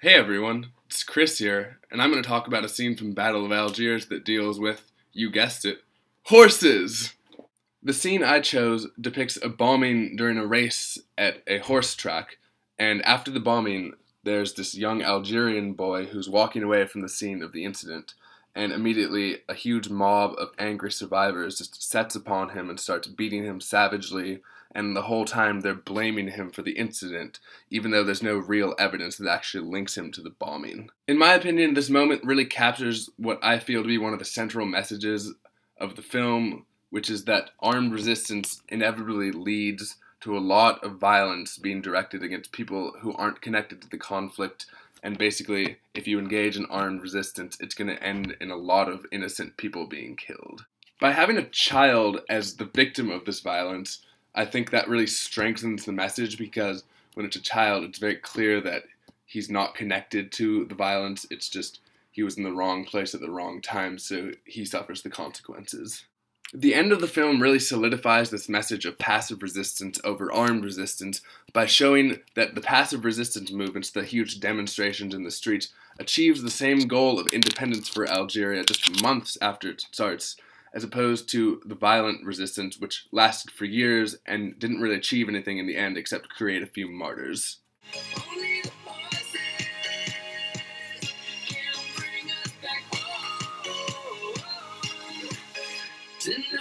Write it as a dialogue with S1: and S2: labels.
S1: Hey everyone, it's Chris here, and I'm going to talk about a scene from Battle of Algiers that deals with, you guessed it, horses! The scene I chose depicts a bombing during a race at a horse track, and after the bombing, there's this young Algerian boy who's walking away from the scene of the incident, and immediately a huge mob of angry survivors just sets upon him and starts beating him savagely, and the whole time they're blaming him for the incident, even though there's no real evidence that actually links him to the bombing. In my opinion, this moment really captures what I feel to be one of the central messages of the film, which is that armed resistance inevitably leads to a lot of violence being directed against people who aren't connected to the conflict, and basically, if you engage in armed resistance, it's going to end in a lot of innocent people being killed. By having a child as the victim of this violence, I think that really strengthens the message, because when it's a child, it's very clear that he's not connected to the violence. It's just he was in the wrong place at the wrong time, so he suffers the consequences. The end of the film really solidifies this message of passive resistance over armed resistance by showing that the passive resistance movements, the huge demonstrations in the streets, achieves the same goal of independence for Algeria just months after it starts, as opposed to the violent resistance, which lasted for years and didn't really achieve anything in the end except create a few martyrs. Tonight.